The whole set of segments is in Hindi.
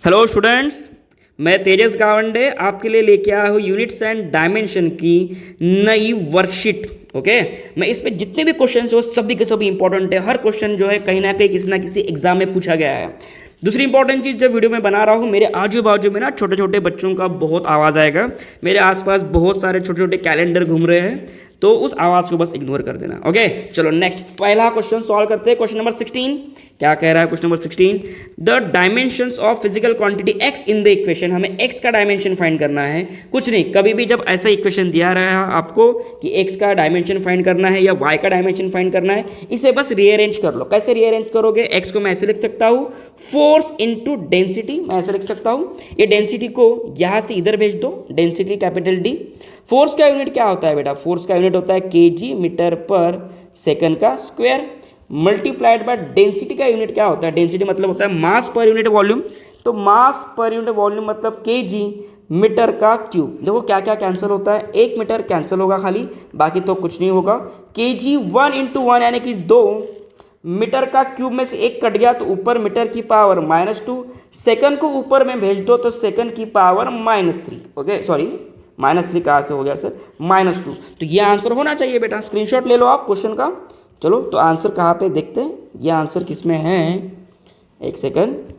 हेलो स्टूडेंट्स, मैं तेजस गावंडे आपके लिए लेके आया हूँ यूनिट्स एंड डायमेंशन की नई वर्कशीट। ओके, मैं इस पे जितने भी क्वेश्चन हैं वो सभी के सभी इंपॉर्टेंट है। हर क्वेश्चन जो है कहीं ना किसी एग्जाम में पूछा गया है। दूसरी इंपॉर्टेंट चीज़, जब वीडियो में बना रहा हूँ मेरे आजू बाजू में ना छोटे छोटे बच्चों का बहुत आवाज़ आएगा। मेरे आसपास बहुत सारे छोटे छोटे कैलेंडर घूम रहे हैं, तो उस आवाज़ को बस इग्नोर कर देना। ओके, चलो नेक्स्ट पहला क्वेश्चन सॉल्व करते हैं। क्वेश्चन नंबर 16 क्या कह रहा है? Question number 16, the dimensions of physical quantity x in the equation. हमें x का डायमेंशन फाइंड करना है। कुछ नहीं, कभी भी जब ऐसा इक्वेशन दिया रहा है आपको कि x का डायमेंशन फाइंड करना है या y का डायमेंशन फाइंड करना है, इसे बस रीअरेंज कर लो। कैसे रीअरेंज करोगे? x को मैं ऐसे लिख सकता हूँ, फोर्स इनटू डेंसिटी, मैं ऐसे लिख सकता हूँ। ये डेंसिटी को यहाँ से इधर भेज दो, डेंसिटी कैपिटल D। फोर्स का यूनिट क्या होता है बेटा? फोर्स का यूनिट होता है केजी मीटर पर सेकंड का स्क्वायर, मल्टीप्लाइड बाय डेंसिटी का यूनिट क्या होता है? डेंसिटी मतलब होता है मास पर यूनिट वॉल्यूम। तो मास पर यूनिट वॉल्यूम मतलब केजी मीटर का क्यूब। देखो क्या क्या कैंसिल होता है, 1 मीटर कैंसिल होगा खाली, बाकी तो कुछ नहीं होगा। केजी 1 इंटू 1 यानी कि 2 मीटर का क्यूब में से 1 कट गया तो ऊपर मीटर की पावर -2, सेकंड को ऊपर में भेज दो तो सेकंड की पावर -3। ओके सॉरी, -3 कहाँ से हो गया सर? -2। तो ये आंसर होना चाहिए बेटा। स्क्रीनशॉट ले लो आप क्वेश्चन का। चलो तो आंसर कहाँ पे देखते हैं, ये आंसर किस में है? एक सेकंड।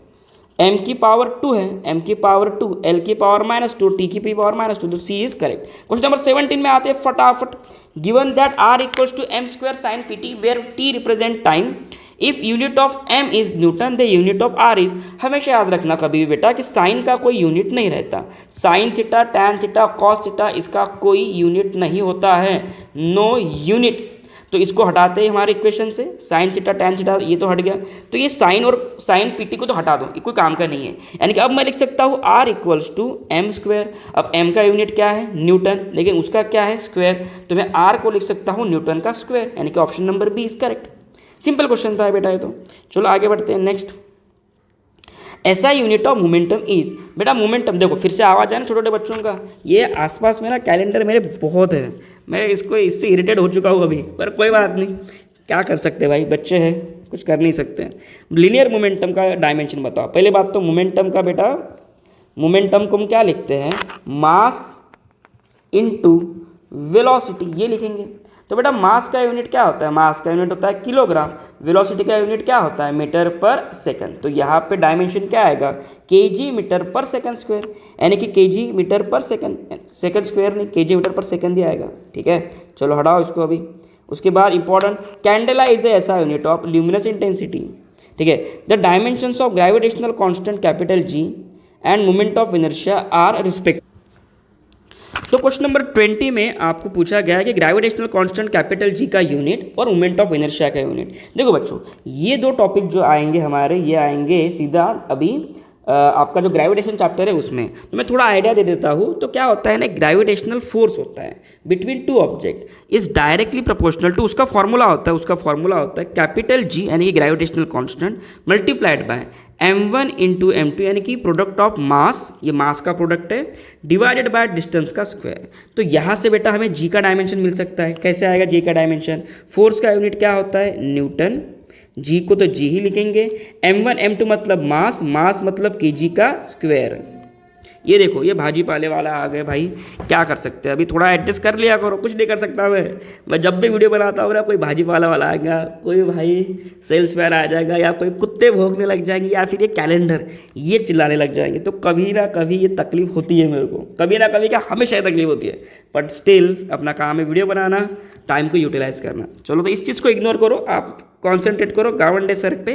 m की पावर 2 है, m की पावर 2, l की पावर -2, t की पावर -2, तो c is correct. Question number 17 में आते हैं फटाफट। Given that r equals to m square sine pt where t represent time, if unit of m is newton the unit of r is. हमेशा याद रखना कभी भी बेटा कि साइन का कोई यूनिट नहीं रहता। Sine theta, tan theta, cos theta, इसका कोई यूनिट नहीं होता है, नो यूनिट। तो इसको हटाते हैं हमारे इक्वेशन से, साइन थीटा टैन थीटा ये तो हट गया। तो ये साइन और साइन पीटी को तो हटा दो, ये कोई काम का नहीं है। यानी कि अब मैं लिख सकता हूँ r equals to M square. अब m का यूनिट क्या है? न्यूटन, लेकिन उसका क्या है? स्क्वायर। तो मैं r को लिख सकता हूँ न्यूटन का स्क्वायर, यानी कि option number B is correct. Simple question था बेटा ये तो। चलो आगे बढ़ते हैं नेक्स्ट। ऐसा यूनिट ऑफ मोमेंटम इज। बेटा मोमेंटम देखो, फिर से आवाज़ है ना छोटे छोटे बच्चों का। ये आसपास में ना कैलेंडर मेरे बहुत है, मैं इससे इरिटेट हो चुका हूँ अभी, पर कोई बात नहीं, क्या कर सकते हैं भाई, बच्चे हैं, कुछ कर नहीं सकते। लीनियर मोमेंटम का डायमेंशन बताओ। पहले बात तो मोमेंटम का बेटा, मोमेंटम को हम क्या लिखते हैं? मास इनटू वेलोसिटी, ये लिखेंगे। तो बेटा मास का यूनिट क्या होता है? मास का यूनिट होता है किलोग्राम। वेलोसिटी का यूनिट क्या होता है? मीटर पर सेकंड। तो यहाँ पे डायमेंशन क्या आएगा? केजी मीटर पर सेकंड स्क्वायर, यानी कि केजी मीटर पर सेकंड, सेकंड स्क्वायर नहीं, केजी मीटर पर सेकंड ही आएगा। ठीक है, चलो हटाओ इसको अभी। उसके बाद important, candela is SI unit of luminous intensity. ठीक है, the dimensions of gravitational constant capital G and moment of inertia are respect. तो क्वेश्चन नंबर 20 में आपको पूछा गया है कि ग्रेविटेशनल कांस्टेंट कैपिटल जी का यूनिट और मोमेंट ऑफ इनर्शिया का यूनिट। देखो बच्चों, ये दो टॉपिक जो आएंगे हमारे, ये आएंगे सीधा अभी आपका जो ग्रेविटेशन चैप्टर है उसमें। तो मैं थोड़ा आइडिया दे देता हूँ। तो क्या होता है ना, ग्रेविटेशनल फोर्स होता है between two object is directly proportional to, उसका फॉर्मूला होता है कैपिटल जी यानी कि gravitational constant multiplied by m1 into m2 यानी कि प्रोडक्ट ऑफ मास, ये मास का प्रोडक्ट है, डिवाइडेड बाय डिस्टेंस का स्क्वायर। तो यहाँ से बेटा हमें जी का डायमेंशन मिल सकता है। कैसे आएगा जी का डायमेंशन? फोर्स का यूनिट क्या होता है? न्यूटन। जी को तो जी ही लिखेंगे। m1 m2 मतलब मास, मास मतलब केजी का स्क्वायर। ये देखो, ये भाजी पाले वाला आ गए भाई, क्या कर सकते हैं, अभी थोड़ा एडजस्ट कर लिया करो, कुछ नहीं कर सकता मैं जब भी वीडियो बनाता हूँ ना, कोई भाजी पाला वाला आएगा, कोई भाई सेल्समैन आ जाएगा, या कोई कुत्ते भौंकने लग जाएंगे, या फिर ये कैलेंडर ये चिल्लाने लग जाएंगे, तो कभी ना कभी ये तकलीफ होती है मेरे को, कभी ना कभी क्या हमेशा तकलीफ होती है। बट स्टिल अपना काम है वीडियो बनाना, टाइम को यूटिलाइज करना। चलो तो इस चीज़ को इग्नोर करो, आप कॉन्सेंट्रेट करो गावंडे सर पे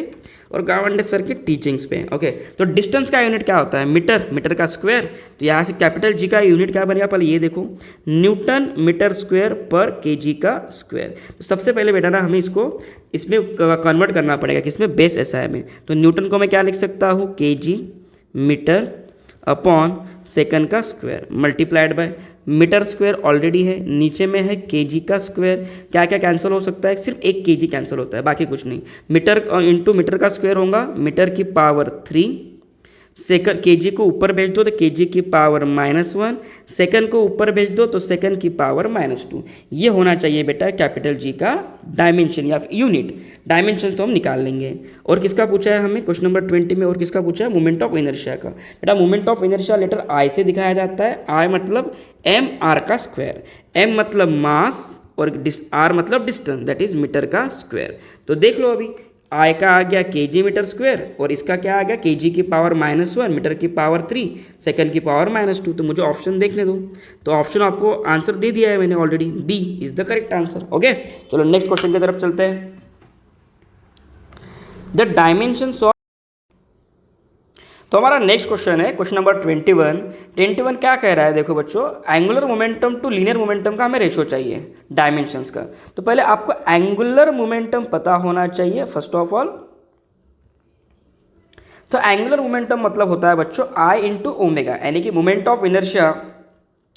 और गावंडे सर की टीचिंग्स पे। ओके, तो डिस्टेंस का यूनिट क्या होता है? मीटर, मीटर का स्क्वायर। तो यहाँ से कैपिटल जी का यूनिट क्या बनेगा? पहले ये देखो, न्यूटन मीटर स्क्वायर पर केजी का स्क्वायर। तो सबसे पहले बेटा ना हमें इसमें कन्वर्ट करना पड़ेगा, किसमें? बेस एसआई में। तो न्यूटन को मैं क्या लिख सकता हूँ? केजी मीटर अपॉन सेकंड का square multiplied by metre square already है, नीचे में है केजी का स्क्वायर। क्या क्या कैंसिल हो सकता है? सिर्फ एक केजी कैंसिल होता है, बाकी कुछ नहीं। मीटर इंटू मीटर का स्क्वायर होगा मीटर की पावर 3 सेकंड केजी को ऊपर भेज दो तो केजी की पावर -1, सेकंड को ऊपर भेज दो तो सेकंड की पावर -2। ये होना चाहिए बेटा कैपिटल जी का डायमेंशन या यूनिट। डायमेंशन तो हम निकाल लेंगे। और किसका पूछा है हमें क्वेश्चन नंबर 20 में, और किसका पूछा है? मोमेंट ऑफ इनर्शिया का। बेटा मोमेंट ऑफ इनर्शिया लेटर आई से दिखाया जाता है। आई मतलब एम आर का स्क्वायर, एम मतलब मास और आर मतलब डिस्टेंस, दैट इज मीटर का स्क्वायर। तो देख लो अभी आई का आ गया केजी मीटर स्क्वायर और इसका क्या आ गया केजी की पावर -1 मीटर की पावर 3 सेकंड की पावर -2। तो मुझे ऑप्शन देखने दो। तो ऑप्शन आपको आंसर दे दिया है मैंने already, B is the correct answer. Okay चलो नेक्स्ट क्वेश्चन की तरफ चलते हैं। द डायमेंशंस ऑफ, तो हमारा नेक्स्ट क्वेश्चन है क्वेश्चन नंबर 21 क्या कह रहा है? देखो बच्चों, angular momentum to linear momentum का हमें रेशो चाहिए डायमेंशंस का। तो पहले आपको एंगुलर मोमेंटम पता होना चाहिए फर्स्ट ऑफ ऑल। तो एंगुलर मोमेंटम मतलब होता है बच्चों आई इंटू ओमेगा, यानी कि moment of inertia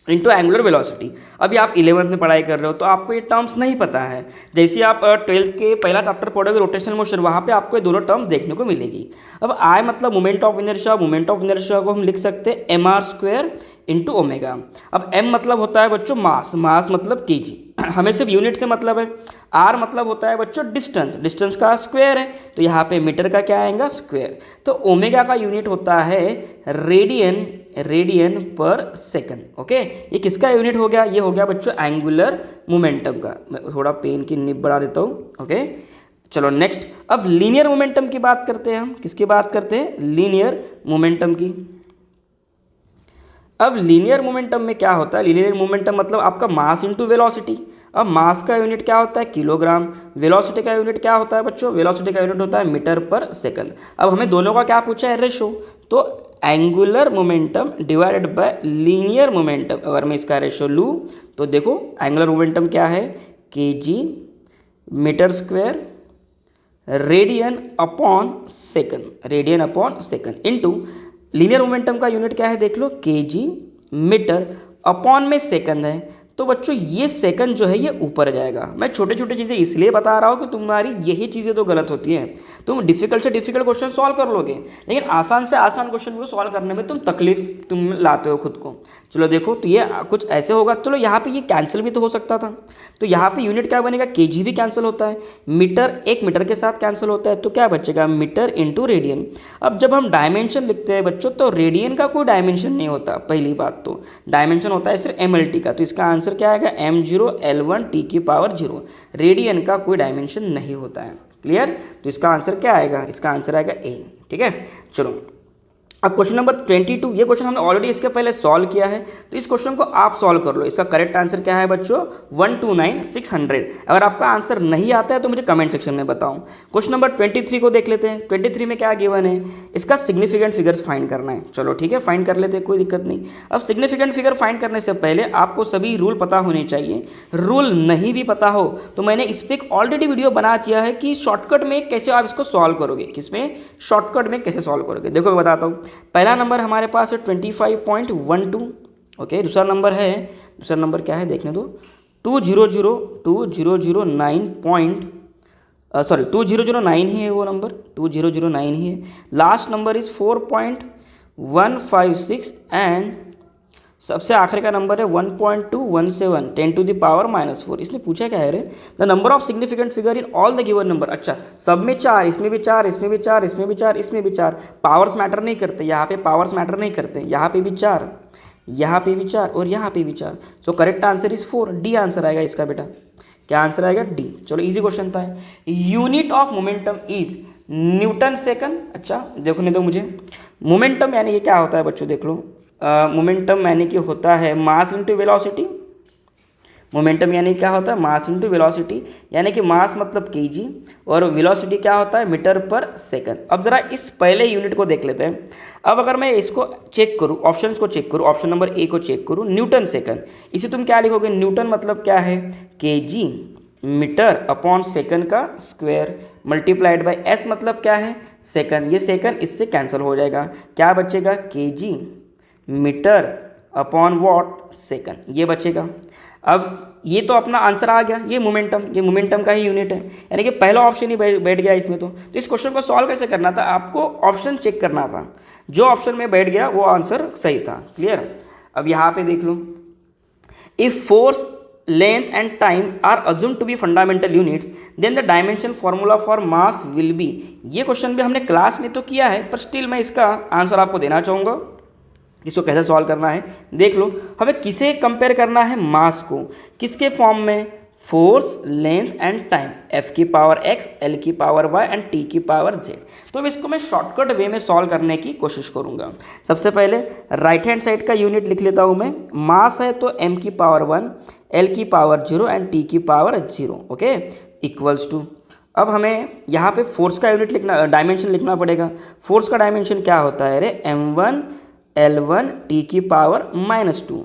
into angular velocity. अभी आप 11th में पढ़ाई कर रहे हो तो आपको ये टर्म्स नहीं पता है। जैसे आप 12th के पहला चैप्टर पढ़ोगे रोटेशनल मोशन, वहाँ पे आपको ये दोनों टर्म्स देखने को मिलेगी। अब आई मतलब moment of inertia, moment of inertia को हम लिख सकते हैं M R square into omega. अब एम मतलब होता है बच्चों मास, मास मतलब केजी, हमें सिर्फ यूनिट से मतलब है। आर मतलब होता है बच्चों डिस्टेंस, डिस्टेंस का स्क्वायर है, तो यहाँ पे मीटर का क्या आएगा? स्क्वायर। तो ओमेगा का यूनिट होता है रेडियन, रेडियन पर सेकंड। ओके ये किसका यूनिट हो गया? ये हो गया बच्चों एंगुलर मोमेंटम का। मैं थोड़ा पेन की निब बढ़ा देता हूँ। ओके चलो नेक्स्ट, अब लीनियर मोमेंटम की बात करते हैं हम। किसकी बात करते हैं? लीनियर मोमेंटम की। अब लीनियर मोमेंटम में क्या होता है? लीनियर मोमेंटम मतलब आपका मास इंटू वेलोसिटी। अब मास का यूनिट क्या होता है? किलोग्राम। वेलोसिटी का यूनिट क्या होता है बच्चों? वेलोसिटी का यूनिट होता है मीटर पर सेकंड। अब हमें दोनों का क्या पूछा है? रेशो। तो angular momentum divided by linear momentum, अगर मैं इसका रेशो लूँ तो देखो एंगुलर मोमेंटम क्या है? KG metre square radian upon second, radian upon second into linear momentum का यूनिट क्या है? देख लो केजी मीटर अपॉन में सेकंड है। तो बच्चों ये सेकंड जो है ये ऊपर जाएगा। मैं छोटे छोटे चीज़ें इसलिए बता रहा हूँ कि तुम्हारी यही चीज़ें तो गलत होती हैं। तुम डिफिकल्ट से डिफिकल्ट क्वेश्चन सॉल्व कर लोगे, लेकिन आसान से आसान क्वेश्चन को सॉल्व करने में तुम लाते हो खुद को। चलो देखो तो ये कुछ ऐसे होगा। चलो यहाँ पे ये कैंसिल भी तो हो सकता था। तो यहाँ पे यूनिट क्या बनेगा? केजी भी कैंसिल होता है, मीटर एक मीटर के साथ कैंसिल होता है, तो क्या बचेगा? Metre into radian. अब जब हम डायमेंशन लिखते हैं बच्चों तो रेडियन का कोई डायमेंशन नहीं होता। पहली बात तो डायमेंशन होता है सिर्फ MLT का। तो इसका आंसर क्या आएगा? m0 L1 t की पावर 0। रेडियन का कोई डायमेंशन नहीं होता है। क्लियर? तो इसका आंसर क्या आएगा? इसका आंसर आएगा ए। ठीक है चलो अब क्वेश्चन नंबर 22, ये क्वेश्चन हमने ऑलरेडी इसके पहले सॉल्व किया है, तो इस क्वेश्चन को आप सॉल्व कर लो। इसका करेक्ट आंसर क्या है बच्चों? 129,600। अगर आपका आंसर नहीं आता है तो मुझे कमेंट सेक्शन में बताओ। क्वेश्चन नंबर 23 को देख लेते हैं। 23 में क्या गिवन है? इसका सिग्निफिकेंट फिगर्स फाइंड करना है। चलो ठीक है फाइंड कर लेते हैं, कोई दिक्कत नहीं। अब सिग्निफिकेंट फिगर फाइंड करने से पहले आपको सभी रूल पता होने चाहिए। रूल नहीं भी पता हो तो मैंने इस पर एक ऑलरेडी वीडियो बना दिया है कि शॉर्टकट में कैसे आप इसको सॉल्व करोगे। किसमें? शॉर्टकट में कैसे सॉल्व करोगे। देखो मैं बताता हूँ। पहला नंबर हमारे पास है 25.12। ओके दूसरा नंबर है, दूसरा नंबर क्या है देखने दो, 2009 ही है वो नंबर, 2009 ही है। लास्ट नंबर इज 4.156 एंड सबसे आखिरी का नंबर है 1.217 10⁻⁻⁴। इसने पूछा क्या है रे? The number of significant figure in all the given number. अच्छा सब में 4, इसमें भी 4, इसमें भी 4, इसमें भी 4, इसमें भी 4। पावर्स मैटर नहीं करते, यहाँ पे पावर्स मैटर नहीं करते। यहाँ पे भी 4, यहाँ पे भी 4 और यहाँ पे भी 4। So correct answer is 4, D answer आएगा इसका बेटा। क्या आंसर आएगा? डी। चलो इजी क्वेश्चन था। Unit of momentum is Newton second. अच्छा देखने दो मुझे। मोमेंटम यानी ये क्या होता है बच्चों? देख लो मोमेंटम यानी कि होता है मास इंटू वेलोसिटी। मोमेंटम यानी क्या होता है? मास इंटू वेलोसिटी, यानी कि मास मतलब केजी और वेलोसिटी क्या होता है? मीटर पर सेकंड। अब जरा इस पहले यूनिट को देख लेते हैं। अब अगर मैं इसको चेक करूँ, ऑप्शंस को चेक करूँ, ऑप्शन नंबर ए को चेक करूँ, न्यूटन सेकंड, इसे तुम क्या लिखोगे? न्यूटन मतलब क्या है? केजी मीटर अपॉन सेकंड का स्क्वायर मल्टीप्लाइड बाय एस मतलब क्या है? सेकंड। ये सेकंड इससे कैंसिल हो जाएगा, क्या बचेगा? KG metre upon what? Second, ये बचेगा। अब ये तो अपना आंसर आ गया। ये मोमेंटम का ही यूनिट है, यानी कि पहला ऑप्शन ही बैठ गया इसमें। तो इस क्वेश्चन को सॉल्व कैसे करना था? आपको ऑप्शन चेक करना था। जो ऑप्शन में बैठ गया वो आंसर सही था। क्लियर। अब यहाँ पे देख लो, if force length and time are assume to be fundamental units then the dimension formula for mass will be. ये क्वेश्चन भी हमने क्लास में तो किया है, पर स्टिल मैं इसका आंसर आपको देना चाहूँगा। इसको कैसे सॉल्व करना है देख लो। हमें किसे कंपेयर करना है, मास को, किसके फॉर्म में, force length and time, F की पावर x, L की पावर y एंड T की पावर z। तो अब इसको मैं शॉर्टकट वे में सॉल्व करने की कोशिश करूंगा। सबसे पहले राइट हैंड साइड का यूनिट लिख लेता हूं मैं। मास है तो m की पावर 1, L की पावर 0 एंड T की पावर 0, ओके, इक्वल्स टू। अब हमें यहाँ पे फोर्स का यूनिट लिखना, डायमेंशन लिखना पड़ेगा। फोर्स का डायमेंशन क्या होता है, अरे m1 L1 T की पावर -2,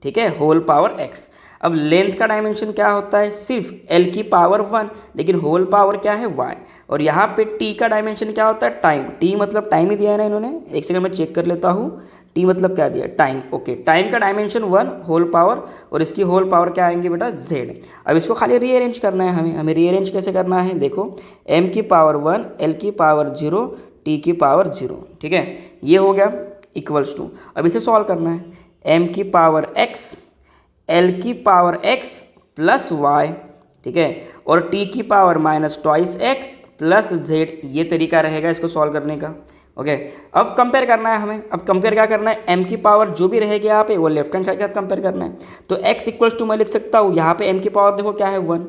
ठीक है, होल पावर x। अब लेंथ का डायमेंशन क्या होता है, सिर्फ L की पावर 1, लेकिन होल पावर क्या है y। और यहाँ पे T का डायमेंशन क्या होता है, टाइम। T मतलब टाइम ही दिया है ना इन्होंने, एक सेकंड में चेक कर लेता हूँ। T मतलब क्या दिया, टाइम, ओके। टाइम का डायमेंशन 1 होल पावर, और इसकी होल पावर क्या आएंगे बेटा, z। अब इसको खाली रीअरेंज करना है हमें रीअरेंज कैसे करना है, देखो, m की पावर 1, L की पावर 0, T की पावर 0, ठीक है, ये हो गया, इक्वल्स टू। अब इसे सॉल्व करना है, m की पावर x, L की पावर x प्लस y, ठीक है, और T की पावर -2x प्लस z। ये तरीका रहेगा इसको सॉल्व करने का, ओके। अब कंपेयर करना है हमें। अब कंपेयर क्या करना है, m की पावर जो भी रहेगी यहाँ पे वो लेफ्ट हैंड साइड के साथ कंपेयर करना है। तो x इक्वल्स टू मैं लिख सकता हूँ, यहाँ पे m की पावर देखो क्या है 1,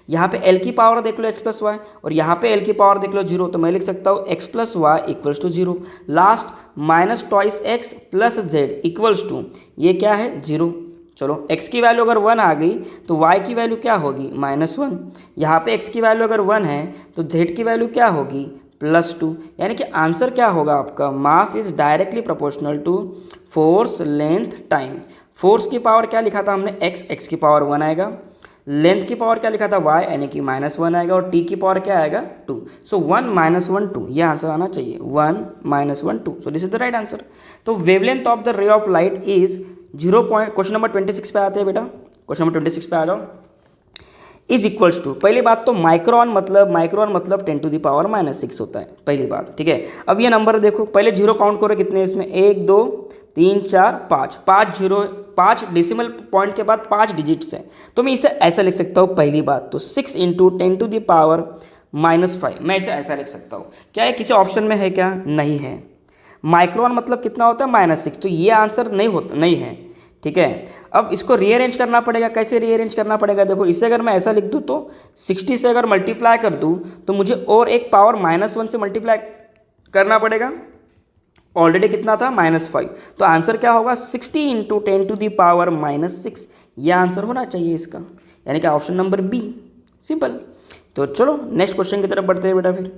यहाँ पे l की पावर देख लो x प्लस वाई, और यहाँ पे l की पावर देख लो 0, तो मैं लिख सकता हूँ x plus y equals to 0। Last -2x plus z equals to, ये क्या है 0। चलो x की वैल्यू अगर 1 आ गई तो y की वैल्यू क्या होगी, -1। यहाँ पे x की वैल्यू अगर 1 है तो z की वैल्यू क्या होगी, +2। यानी कि आंसर क्या होगा आपका, mass is directly proportional to force length time. Force की पावर क्या लिखा था हमने, x की पावर 1 आएगा, लेंथ की पावर क्या लिखा था y, यानी कि -1 आएगा, और t की पावर क्या आएगा 2। सो 1 -1 2, ये आंसर आना चाहिए, 1 -1 2। So this is the right answer. तो wavelength of the ray of light is 0 point, question number 26 पे आते हैं बेटा, क्वेश्चन नंबर 26 पे आ जाओ। इज इक्वल्स टू, पहली बात तो माइक्रोन मतलब 10⁻⁻⁶ होता है, पहली बात, ठीक है। अब ये नंबर देखो, पहले 0 काउंट करो, कितने इसमें, 1 2 3 4 5, 5 डेसिमल पॉइंट के बाद 5 डिजिट्स हैं। तो मैं इसे ऐसा लिख सकता हूँ, पहली बात तो 6 × 10⁻⁻⁵ मैं इसे ऐसा लिख सकता हूँ। क्या है किसी ऑप्शन में है क्या, नहीं है। माइक्रोन मतलब कितना होता है, -6, तो ये आंसर नहीं होता, नहीं है, ठीक है। अब इसको रीअरेंज करना पड़ेगा, कैसे रीअरेंज करना पड़ेगा, देखो, इसे अगर मैं ऐसा लिख दूँ तो 60 से अगर मल्टीप्लाई कर दूँ तो मुझे और एक पावर -1 से मल्टीप्लाई करना पड़ेगा, ऑलरेडी कितना था, -5। तो आंसर क्या होगा, 60 × 10⁻⁻⁶, ये आंसर होना चाहिए इसका, यानी कि ऑप्शन नंबर बी, सिंपल। तो चलो नेक्स्ट क्वेश्चन की तरफ बढ़ते हैं बेटा। फिर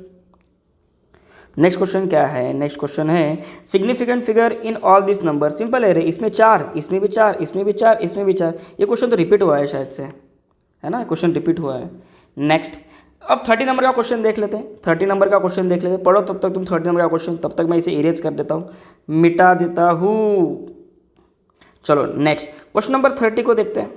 नेक्स्ट क्वेश्चन क्या है, नेक्स्ट क्वेश्चन है significant figure in all this number. Simple है रे, इसमें 4, इसमें भी 4, इसमें भी 4, इसमें भी 4। ये क्वेश्चन तो रिपीट हुआ है शायद से, है ना, क्वेश्चन रिपीट हुआ है। नेक्स्ट, अब 30 नंबर का क्वेश्चन देख लेते हैं, 30 नंबर का क्वेश्चन देख लेते हैं। पढ़ो तब तक तुम 30 नंबर का क्वेश्चन, तब तक मैं इसे इरेज कर देता हूँ, मिटा देता हूँ। चलो नेक्स्ट क्वेश्चन नंबर 30 को देखते हैं।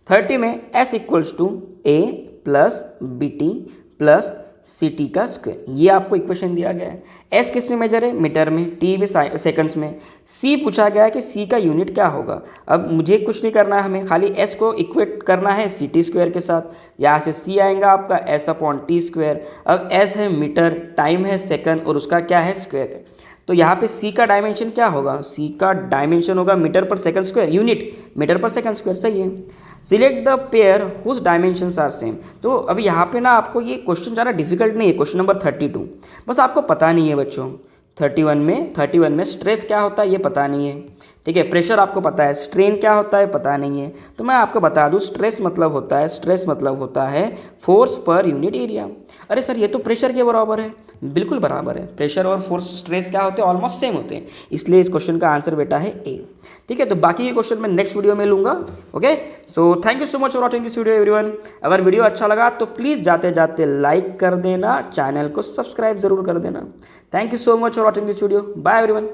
30 में s equals to a plus BT plus CT का स्क्वायर, ये आपको इक्वेशन दिया गया है। s किस में मेजर है, मीटर में, t भी सेकंड्स में, c पूछा गया है कि c का यूनिट क्या होगा। अब मुझे कुछ नहीं करना है, हमें खाली s को इक्वेट करना है CT स्क्वायर के साथ। यहाँ से c आएगा आपका s/t स्क्वायर। अब s है मीटर, टाइम है सेकंड, और उसका क्या है स्क्वायर। तो यहाँ पे c का डायमेंशन क्या होगा, c का डायमेंशन होगा मीटर पर सेकंड स्क्वायर, यूनिट मीटर पर सेकंड स्क्वायर, सही है। Select the pair whose dimensions are same. तो अभी यहाँ पे ना आपको ये क्वेश्चन ज़्यादा डिफिकल्ट नहीं है, क्वेश्चन नंबर 32, बस आपको पता नहीं है बच्चों। 31 में स्ट्रेस क्या होता है ये पता नहीं है, ठीक है। प्रेशर आपको पता है, स्ट्रेन क्या होता है पता नहीं है। तो मैं आपको बता दूं, स्ट्रेस मतलब होता है फोर्स पर यूनिट एरिया। अरे सर ये तो प्रेशर के बराबर है, बिल्कुल बराबर है। प्रेशर और फोर्स स्ट्रेस क्या होते हैं, ऑलमोस्ट सेम होते हैं, इसलिए इस क्वेश्चन का आंसर बेटा है ए, ठीक है। तो बाकी ये क्वेश्चन मैं नेक्स्ट वीडियो में लूँगा, okay. So thank you so much for watching this video everyone. अगर वीडियो अच्छा लगा तो प्लीज़ जाते जाते लाइक कर देना, चैनल को सब्सक्राइब जरूर कर देना। Thank you so much for watching this video, bye everyone.